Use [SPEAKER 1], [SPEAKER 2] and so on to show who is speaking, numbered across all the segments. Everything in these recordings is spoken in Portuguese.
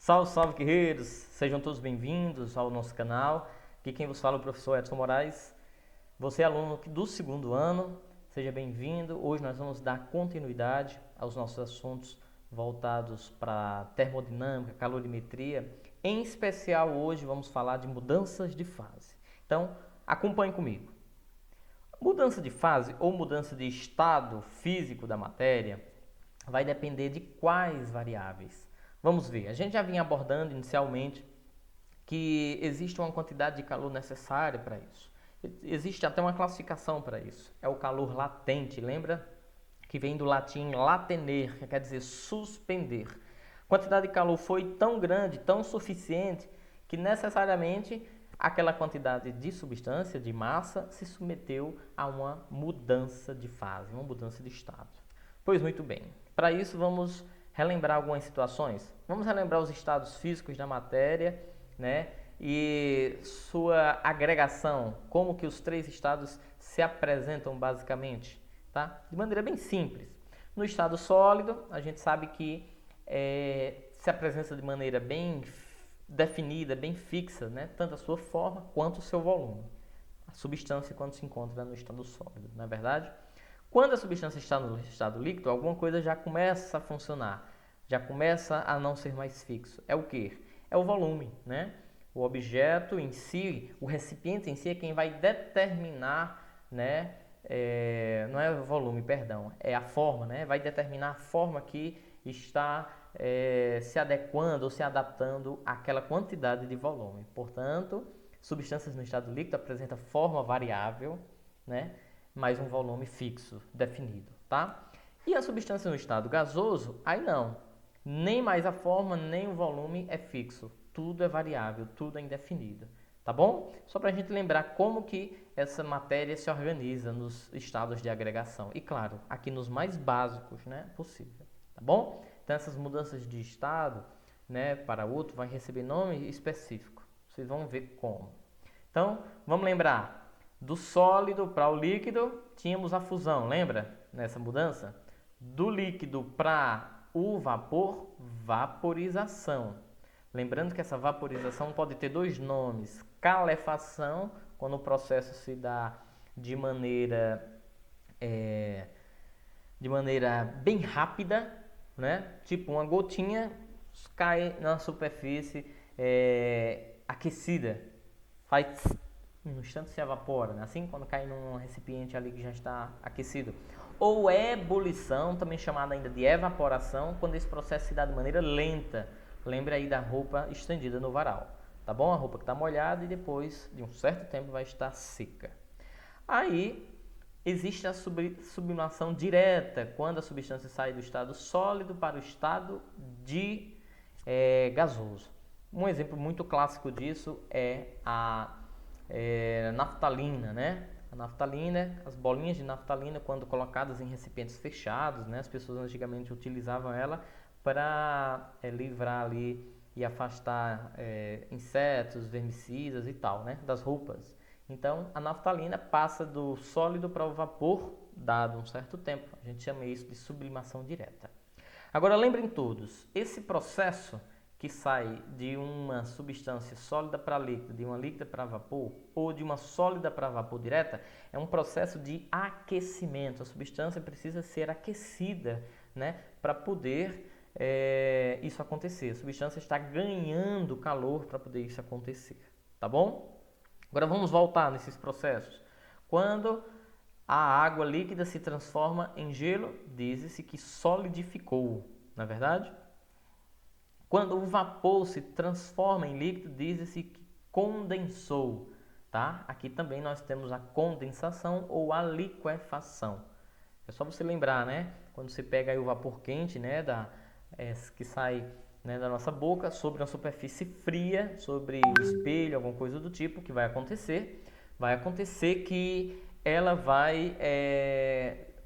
[SPEAKER 1] Salve, salve, guerreiros! Sejam todos bem-vindos ao nosso canal. Aqui quem vos fala é o professor Edson Moraes. Você é aluno do segundo ano, seja bem-vindo. Hoje nós vamos dar continuidade aos nossos assuntos voltados para termodinâmica, calorimetria. Em especial hoje vamos falar de mudanças de fase. Então, acompanhe comigo. Mudança de fase ou mudança de estado físico da matéria vai depender de quais variáveis? Vamos ver, a gente já vinha abordando inicialmente que existe uma quantidade de calor necessária para isso. Existe até uma classificação para isso. É o calor latente, lembra? Que vem do latim latener, que quer dizer suspender. A quantidade de calor foi tão grande, tão suficiente, que necessariamente aquela quantidade de substância, de massa, se submeteu a uma mudança de fase, uma mudança de estado. Pois muito bem, para isso vamos relembrar algumas situações. Vamos relembrar os estados físicos da matéria, né? E sua agregação, como que os três estados se apresentam basicamente, tá? De maneira bem simples. No estado sólido, a gente sabe que se apresenta de maneira bem definida, bem fixa, né? Tanto a sua forma quanto o seu volume. A substância quando se encontra no estado sólido, não é verdade? Quando a substância está no estado líquido, alguma coisa já começa a funcionar, já começa a não ser mais fixo. É o quê? É o volume, né? O objeto em si, o recipiente em si é quem vai determinar, né? Não é o volume, perdão, é a forma, né? Vai determinar a forma que está se adequando ou se adaptando àquela quantidade de volume. Portanto, substâncias no estado líquido apresentam forma variável, né? Mais um volume fixo, definido, tá? E a substância no estado gasoso, aí não. Nem mais a forma, nem o volume é fixo. Tudo é variável, tudo é indefinido, tá bom? Só para a gente lembrar como que essa matéria se organiza nos estados de agregação. E claro, aqui nos mais básicos, né, possível, tá bom? Então essas mudanças de estado, né, para outro vai receber nome específico. Vocês vão ver como. Então, vamos lembrar. Do sólido para o líquido, tínhamos a fusão, lembra? Nessa mudança. Do líquido para o vapor, vaporização. Lembrando que essa vaporização pode ter dois nomes. Calefação, quando o processo se dá de maneira, bem rápida, né? Tipo uma gotinha cai na superfície aquecida. Faz no instante se evapora, né? Assim quando cai num recipiente ali que já está aquecido. Ou ebulição, também chamada ainda de evaporação, quando esse processo se dá de maneira lenta. Lembra aí da roupa estendida no varal, tá bom? A roupa que está molhada e depois de um certo tempo vai estar seca. Aí existe a sublimação direta, quando a substância sai do estado sólido para o estado de gasoso. Um exemplo muito clássico disso é a naftalina, né? A naftalina, as bolinhas de naftalina, quando colocadas em recipientes fechados, né? As pessoas antigamente utilizavam ela para livrar ali e afastar insetos, vermicidas e tal, né? Das roupas. Então, a naftalina passa do sólido para o vapor, dado um certo tempo. A gente chama isso de sublimação direta. Agora, lembrem todos, esse processo que sai de uma substância sólida para líquida, de uma líquida para vapor, ou de uma sólida para vapor direta, é um processo de aquecimento. A substância precisa ser aquecida, né, para poder isso acontecer. A substância está ganhando calor para poder isso acontecer, tá bom? Agora vamos voltar nesses processos. Quando a água líquida se transforma em gelo, diz-se que solidificou, não é verdade? Quando o vapor se transforma em líquido, diz-se que condensou, tá? Aqui também nós temos a condensação ou a liquefação. É só você lembrar, né? Quando você pega aí o vapor quente, né, que sai, né, da nossa boca sobre uma superfície fria, sobre o espelho, alguma coisa do tipo, que vai acontecer? Vai acontecer que ela vai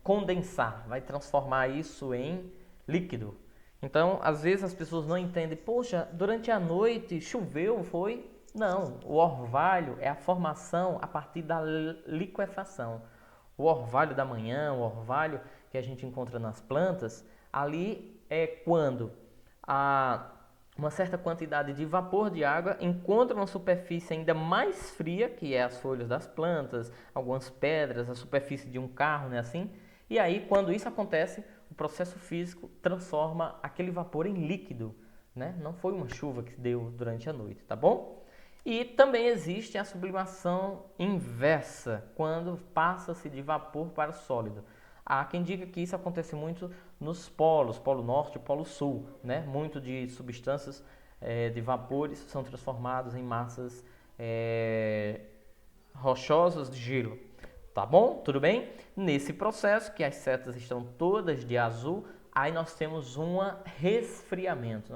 [SPEAKER 1] condensar, vai transformar isso em líquido. Então, às vezes as pessoas não entendem, poxa, durante a noite choveu, foi? Não, o orvalho é a formação a partir da liquefação. O orvalho da manhã, o orvalho que a gente encontra nas plantas, ali é quando uma certa quantidade de vapor de água encontra uma superfície ainda mais fria, que é as folhas das plantas, algumas pedras, a superfície de um carro, né, assim? E aí, quando isso acontece, o processo físico transforma aquele vapor em líquido, né? Não foi uma chuva que deu durante a noite, tá bom? E também existe a sublimação inversa, quando passa-se de vapor para sólido. Há quem diga que isso acontece muito nos polos, Polo Norte e Polo Sul, né? Muito de substâncias de vapores são transformados em massas rochosas de gelo. Tá bom? Tudo bem? Nesse processo, que as setas estão todas de azul, aí nós temos um resfriamento.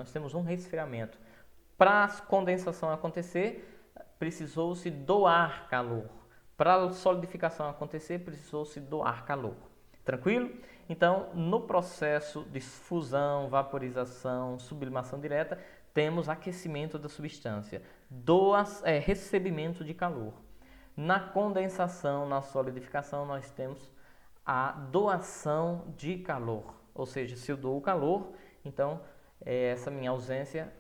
[SPEAKER 1] Para a condensação acontecer, precisou-se doar calor. Para a solidificação acontecer, precisou-se doar calor. Tranquilo? Então, no processo de fusão, vaporização, sublimação direta, temos aquecimento da substância, recebimento de calor. Na condensação, na solidificação, nós temos a doação de calor. Ou seja, se eu dou o calor, então essa minha ausência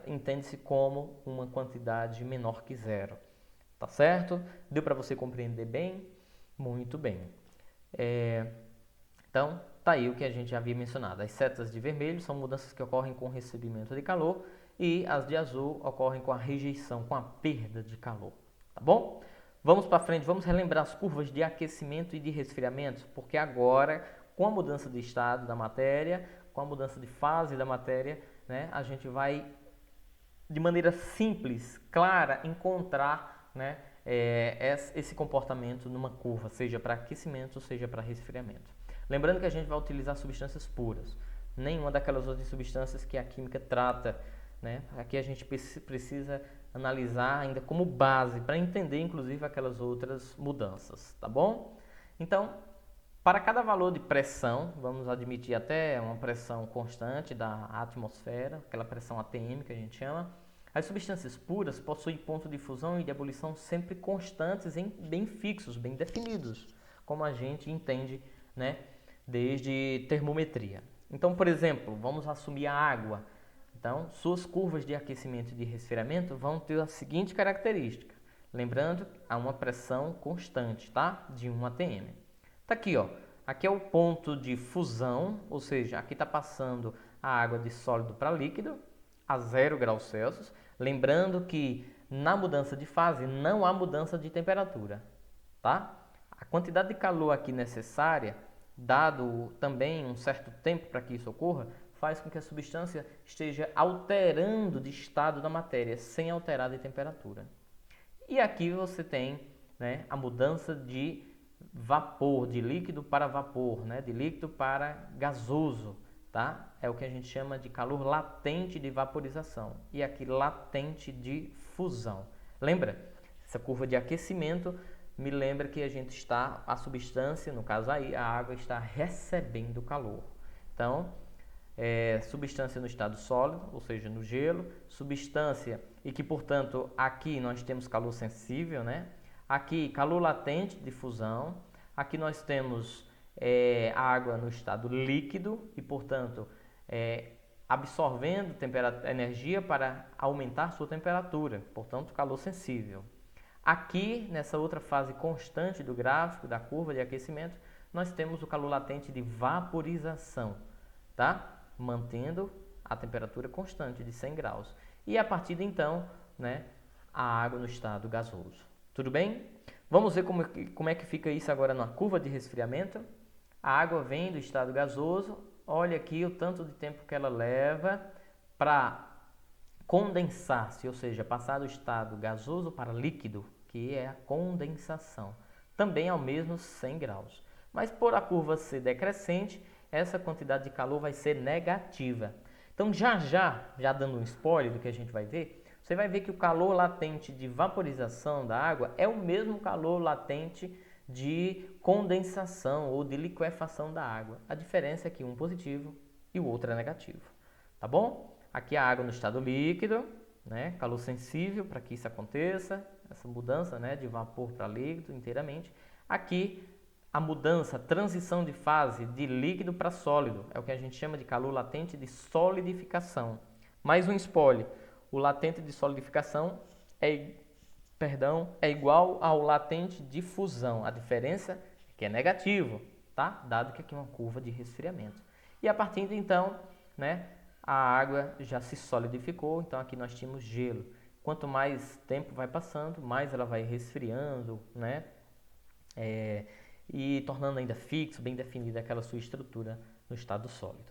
[SPEAKER 1] entende-se como uma quantidade menor que zero. Tá certo? Deu para você compreender bem? Muito bem. Então, tá aí o que a gente já havia mencionado. As setas de vermelho são mudanças que ocorrem com o recebimento de calor e as de azul ocorrem com a rejeição, com a perda de calor. Tá bom? Vamos para frente, vamos relembrar as curvas de aquecimento e de resfriamento, porque agora, com a mudança de estado da matéria, com a mudança de fase da matéria, né, a gente vai, de maneira simples, clara, encontrar, né, esse comportamento numa curva, seja para aquecimento, seja para resfriamento. Lembrando que a gente vai utilizar substâncias puras, nenhuma daquelas outras substâncias que a química trata, né? Aqui a gente precisa analisar ainda como base para entender, inclusive, aquelas outras mudanças, tá bom? Então, para cada valor de pressão, vamos admitir até uma pressão constante da atmosfera, aquela pressão ATM que a gente chama, as substâncias puras possuem ponto de fusão e de ebulição sempre constantes, bem fixos, bem definidos, como a gente entende, né, desde termometria. Então, por exemplo, vamos assumir a água. Então, suas curvas de aquecimento e de resfriamento vão ter a seguinte característica. Lembrando, há uma pressão constante, tá? De 1 atm. Tá aqui, ó. Aqui é o ponto de fusão, ou seja, aqui está passando a água de sólido para líquido a 0 graus Celsius. Lembrando que na mudança de fase não há mudança de temperatura, tá? A quantidade de calor aqui necessária, dado também um certo tempo para que isso ocorra, faz com que a substância esteja alterando de estado da matéria, sem alterar de temperatura. E aqui você tem, né, a mudança de vapor, de líquido para vapor, né, de líquido para gasoso, tá? É o que a gente chama de calor latente de vaporização e aqui latente de fusão. Lembra? Essa curva de aquecimento me lembra que a substância, no caso aí, a água está recebendo calor. Então, substância no estado sólido, ou seja, no gelo, substância e que, portanto, aqui nós temos calor sensível, né? Aqui, calor latente de fusão. Aqui nós temos a água no estado líquido e, portanto, absorvendo energia para aumentar sua temperatura, portanto, calor sensível. Aqui, nessa outra fase constante do gráfico, da curva de aquecimento, nós temos o calor latente de vaporização, tá? Mantendo a temperatura constante de 100 graus. E a partir de então, né, a água no estado gasoso. Tudo bem? Vamos ver como é que fica isso agora na curva de resfriamento. A água vem do estado gasoso. Olha aqui o tanto de tempo que ela leva para condensar-se, ou seja, passar do estado gasoso para líquido, que é a condensação. Também ao mesmo 100 graus. Mas por a curva ser decrescente, essa quantidade de calor vai ser negativa. Então, já dando um spoiler do que a gente vai ver, você vai ver que o calor latente de vaporização da água é o mesmo calor latente de condensação ou de liquefação da água. A diferença é que um positivo e o outro é negativo. Tá bom? Aqui a água no estado líquido, né? Calor sensível para que isso aconteça, essa mudança, né, de vapor para líquido inteiramente. Aqui a mudança, a transição de fase de líquido para sólido, é o que a gente chama de calor latente de solidificação. Mais um spoiler, o latente de solidificação é igual ao latente de fusão. A diferença é que é negativo, tá? Dado que aqui é uma curva de resfriamento. E a partir de então, né, a água já se solidificou, então aqui nós tínhamos gelo. Quanto mais tempo vai passando, mais ela vai resfriando, né? E tornando ainda fixo, bem definida aquela sua estrutura no estado sólido.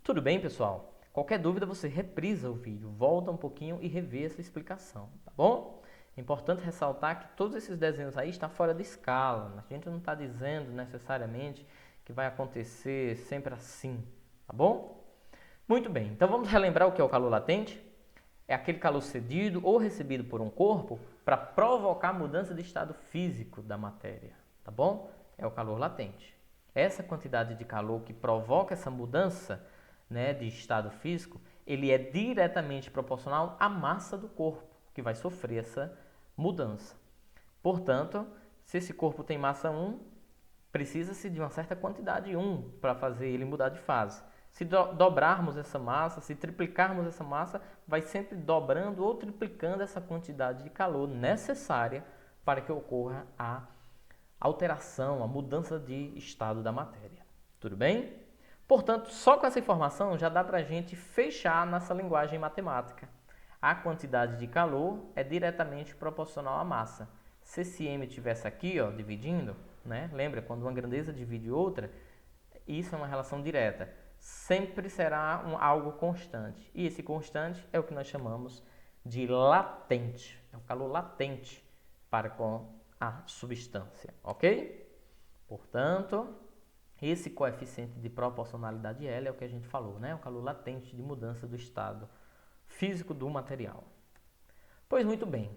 [SPEAKER 1] Tudo bem, pessoal? Qualquer dúvida, você reprisa o vídeo, volta um pouquinho e revê essa explicação, tá bom? É importante ressaltar que todos esses desenhos aí estão fora de escala. A gente não está dizendo necessariamente que vai acontecer sempre assim, tá bom? Muito bem, então vamos relembrar o que é o calor latente? É aquele calor cedido ou recebido por um corpo para provocar mudança de estado físico da matéria, tá bom? É o calor latente. Essa quantidade de calor que provoca essa mudança, né, de estado físico, ele é diretamente proporcional à massa do corpo que vai sofrer essa mudança. Portanto, se esse corpo tem massa 1, precisa-se de uma certa quantidade 1 para fazer ele mudar de fase. Se dobrarmos essa massa, se triplicarmos essa massa, vai sempre dobrando ou triplicando essa quantidade de calor necessária para que ocorra a alteração, a mudança de estado da matéria. Tudo bem? Portanto, só com essa informação já dá para a gente fechar nossa linguagem matemática. A quantidade de calor é diretamente proporcional à massa. Se esse m estivesse aqui, ó, dividindo, né? Lembra, quando uma grandeza divide outra, isso é uma relação direta. Sempre será algo constante. E esse constante é o que nós chamamos de latente. É o calor latente para com a substância, ok? Portanto, esse coeficiente de proporcionalidade L é o que a gente falou, né? O calor latente de mudança do estado físico do material. Pois muito bem.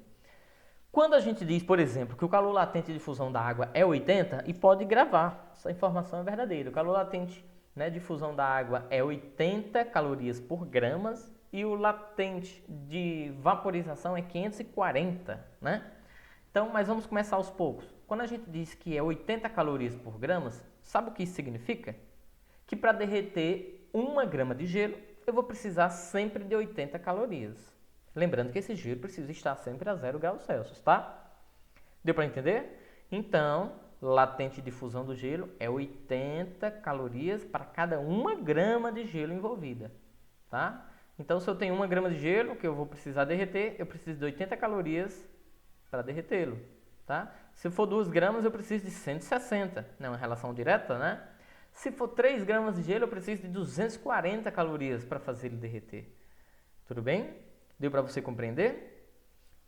[SPEAKER 1] Quando a gente diz, por exemplo, que o calor latente de fusão da água é 80, e pode gravar, essa informação é verdadeira. O calor latente, né, de fusão da água é 80 calorias por gramas e o latente de vaporização é 540, né? Então, mas vamos começar aos poucos. Quando a gente diz que é 80 calorias por gramas, sabe o que isso significa? Que para derreter 1 grama de gelo, eu vou precisar sempre de 80 calorias. Lembrando que esse gelo precisa estar sempre a 0 graus Celsius, tá? Deu para entender? Então, latente de fusão do gelo é 80 calorias para cada 1 grama de gelo envolvida, tá? Então, se eu tenho 1 grama de gelo que eu vou precisar derreter, eu preciso de 80 calorias para derretê-lo, tá? Se for 2 gramas, eu preciso de 160, não é uma relação direta, né? Se for 3 gramas de gelo, eu preciso de 240 calorias para fazer ele derreter. Tudo bem? Deu para você compreender?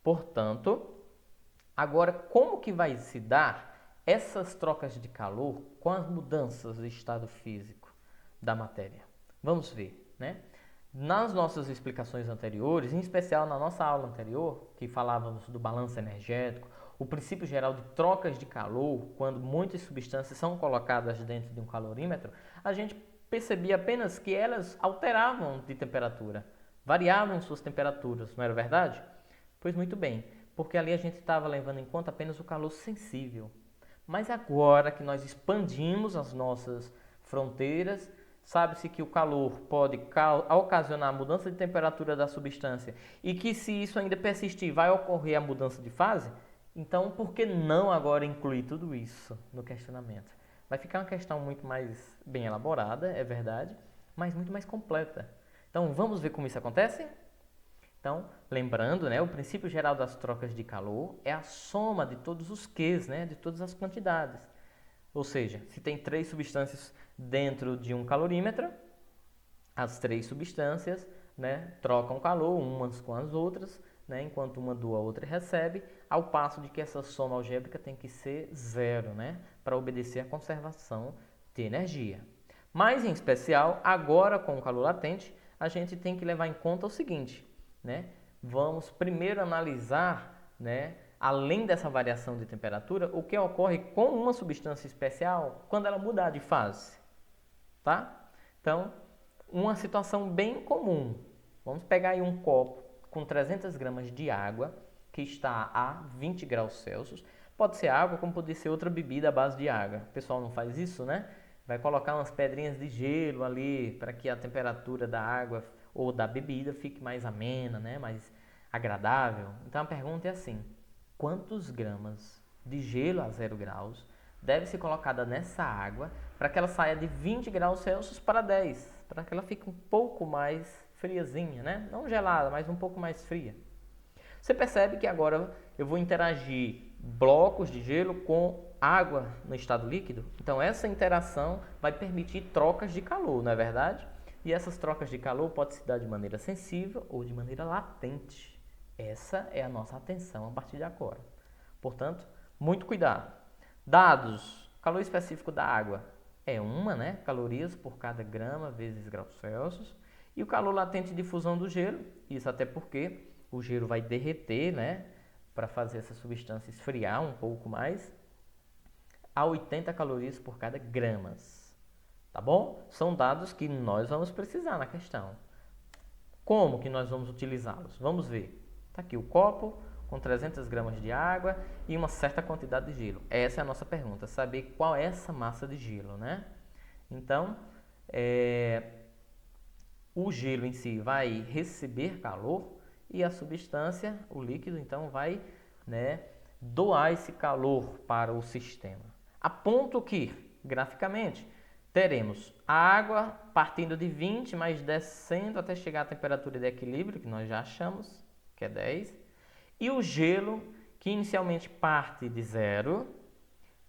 [SPEAKER 1] Portanto, agora como que vai se dar essas trocas de calor com as mudanças do estado físico da matéria? Vamos ver, né? Nas nossas explicações anteriores, em especial na nossa aula anterior, que falávamos do balanço energético, o princípio geral de trocas de calor, quando muitas substâncias são colocadas dentro de um calorímetro, a gente percebia apenas que elas alteravam de temperatura, variavam suas temperaturas, não era verdade? Pois muito bem, porque ali a gente estava levando em conta apenas o calor sensível. Mas agora que nós expandimos as nossas fronteiras, sabe-se que o calor pode ocasionar a mudança de temperatura da substância e que se isso ainda persistir, vai ocorrer a mudança de fase? Então, por que não agora incluir tudo isso no questionamento? Vai ficar uma questão muito mais bem elaborada, é verdade, mas muito mais completa. Então, vamos ver como isso acontece? Então, lembrando, né, o princípio geral das trocas de calor é a soma de todos os Qs, né, de todas as quantidades. Ou seja, se tem 3 substâncias dentro de um calorímetro, as 3 substâncias, né, trocam calor umas com as outras, né, enquanto uma doa, a outra recebe, ao passo de que essa soma algébrica tem que ser 0, né, para obedecer à conservação de energia. Mas, em especial, agora com o calor latente, a gente tem que levar em conta o seguinte, né, vamos primeiro analisar, né, além dessa variação de temperatura, o que ocorre com uma substância especial quando ela mudar de fase, tá? Então, uma situação bem comum. Vamos pegar aí um copo com 300 gramas de água que está a 20 graus Celsius. Pode ser água, como pode ser outra bebida à base de água. O pessoal não faz isso, né? Vai colocar umas pedrinhas de gelo ali para que a temperatura da água ou da bebida fique mais amena, né? Mais agradável. Então a pergunta é assim: quantos gramas de gelo a 0 graus deve ser colocada nessa água para que ela saia de 20 graus Celsius para 10, para que ela fique um pouco mais friazinha, né? Não gelada, mas um pouco mais fria. Você percebe que agora eu vou interagir blocos de gelo com água no estado líquido? Então essa interação vai permitir trocas de calor, não é verdade? E essas trocas de calor podem se dar de maneira sensível ou de maneira latente. Essa é a nossa atenção a partir de agora. Portanto, muito cuidado. Dados: calor específico da água é 1, né? Calorias por cada grama vezes graus Celsius. E o calor latente de fusão do gelo, isso até porque o gelo vai derreter, né? Para fazer essa substância esfriar um pouco mais, a 80 calorias por cada gramas. Tá bom? São dados que nós vamos precisar na questão. Como que nós vamos utilizá-los? Vamos ver. Está aqui o copo com 300 gramas de água e uma certa quantidade de gelo. Essa é a nossa pergunta, saber qual é essa massa de gelo, né? Então, o gelo em si vai receber calor e a substância, o líquido, então vai, né, doar esse calor para o sistema. A ponto que, graficamente, teremos a água partindo de 20, mas descendo até chegar à temperatura de equilíbrio, que nós já achamos, que é 10, e o gelo, que inicialmente parte de 0,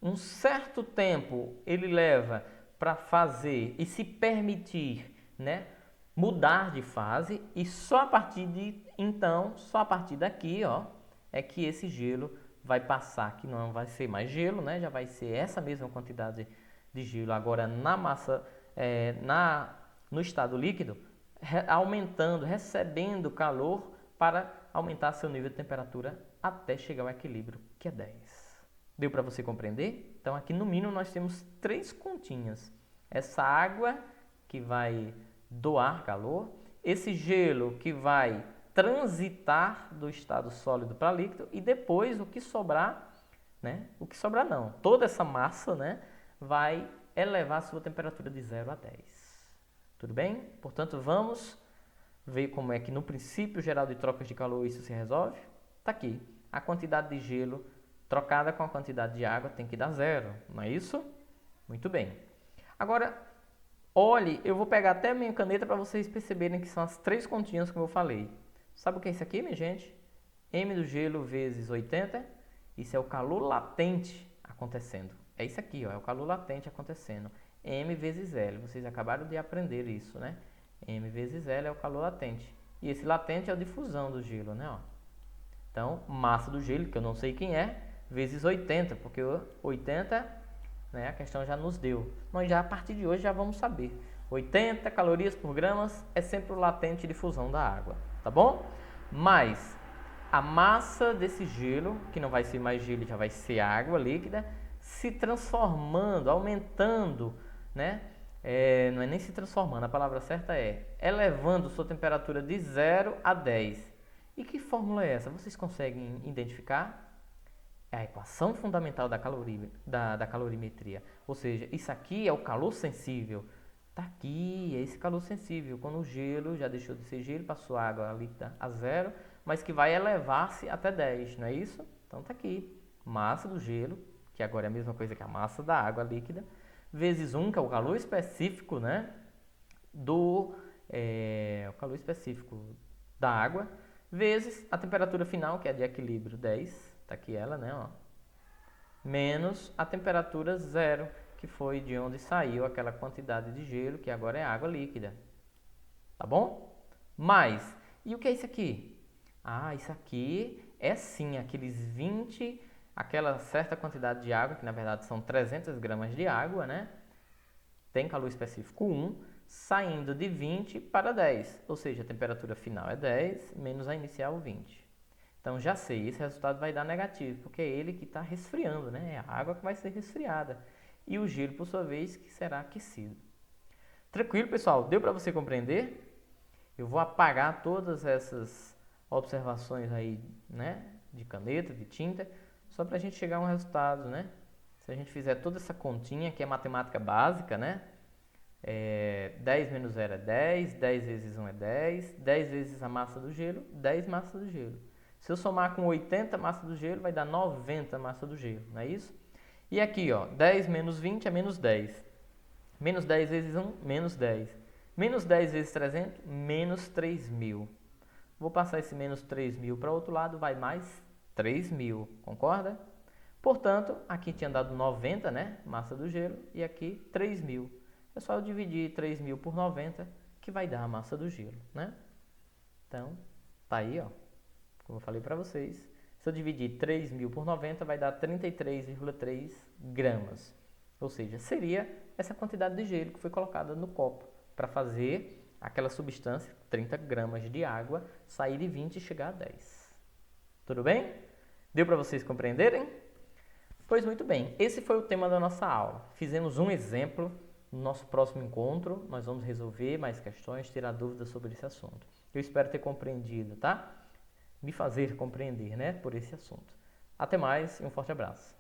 [SPEAKER 1] um certo tempo ele leva para fazer e se permitir, né, mudar de fase, e só a partir de então, só a partir daqui, ó, é que esse gelo vai passar, que não vai ser mais gelo, né, já vai ser essa mesma quantidade de gelo agora na massa, no estado líquido, aumentando, recebendo calor para aumentar seu nível de temperatura até chegar ao equilíbrio, que é 10. Deu para você compreender? Então aqui no mínimo nós temos 3 continhas. Essa água que vai doar calor, esse gelo que vai transitar do estado sólido para líquido, e depois o que sobrar, né? O que sobrar não, toda essa massa, né, vai elevar a sua temperatura de 0 a 10. Tudo bem? Portanto, vamos ver como é que no princípio geral de trocas de calor isso se resolve. Está aqui, a quantidade de gelo trocada com a quantidade de água tem que dar 0, não é isso? Muito bem. Agora, olhe, eu vou pegar até a minha caneta para vocês perceberem que são as 3 continhas como eu falei. Sabe o que é isso aqui, minha gente? M do gelo vezes 80. Isso é o calor latente acontecendo. É isso aqui, ó, é o calor latente acontecendo. M vezes L. Vocês acabaram de aprender isso, né? M vezes L é o calor latente. E esse latente é o de fusão do gelo, né? Ó. Então, massa do gelo, que eu não sei quem é, vezes 80, porque 80, né, a questão já nos deu. Nós já, a partir de hoje, já vamos saber. 80 calorias por gramas é sempre o latente de fusão da água, tá bom? Mas a massa desse gelo, que não vai ser mais gelo, já vai ser água líquida, se transformando, aumentando, né? Não é nem se transformando, a palavra certa é elevando sua temperatura de 0 a 10. E que fórmula é essa? Vocês conseguem identificar? É a equação fundamental da calorimetria. Ou seja, isso aqui é o calor sensível. Está aqui, é esse calor sensível. Quando o gelo já deixou de ser gelo, passou a água líquida a 0, mas que vai elevar-se até 10, não é isso? Então está aqui, massa do gelo, que agora é a mesma coisa que a massa da água líquida, vezes 1, que é o calor específico, né, o calor específico da água, vezes a temperatura final, que é de equilíbrio 10, está aqui ela, né, ó, menos a temperatura 0, que foi de onde saiu aquela quantidade de gelo, que agora é água líquida. Tá bom? Mas, e o que é isso aqui? Ah, isso aqui é sim aqueles 20, aquela certa quantidade de água, que na verdade são 300 gramas de água, né? Tem calor específico 1, saindo de 20 para 10, ou seja, a temperatura final é 10, menos a inicial 20. Então já sei, esse resultado vai dar negativo, porque é ele que está resfriando, né? É a água que vai ser resfriada. E o gelo, por sua vez, que será aquecido. Tranquilo, pessoal? Deu para você compreender? Eu vou apagar todas essas observações aí, né? De caneta, de tinta, só para a gente chegar a um resultado, né? Se a gente fizer toda essa continha, que é matemática básica, né? 10 menos 0 é 10, 10 vezes 1 é 10, 10 vezes a massa do gelo, 10 massas do gelo. Se eu somar com 80 massas do gelo, vai dar 90 massas do gelo, não é isso? E aqui, ó, 10 menos 20 é menos 10. Menos 10 vezes 1, menos 10. Menos 10 vezes 300, menos 3.000. Vou passar esse menos 3.000 para o outro lado, vai mais 3.000, concorda? Portanto, aqui tinha dado 90, né, massa do gelo, e aqui 3.000. É só eu dividir 3.000 por 90, que vai dar a massa do gelo, né? Então, tá aí, ó. Como eu falei para vocês, se eu dividir 3.000 por 90, vai dar 33,3 gramas. Ou seja, seria essa quantidade de gelo que foi colocada no copo para fazer aquela substância, 30 gramas de água, sair de 20 e chegar a 10. Tudo bem? Deu para vocês compreenderem? Pois muito bem, esse foi o tema da nossa aula. Fizemos um exemplo. No nosso próximo encontro, nós vamos resolver mais questões, tirar dúvidas sobre esse assunto. Eu espero ter compreendido, tá? Me fazer compreender, né, por esse assunto. Até mais e um forte abraço.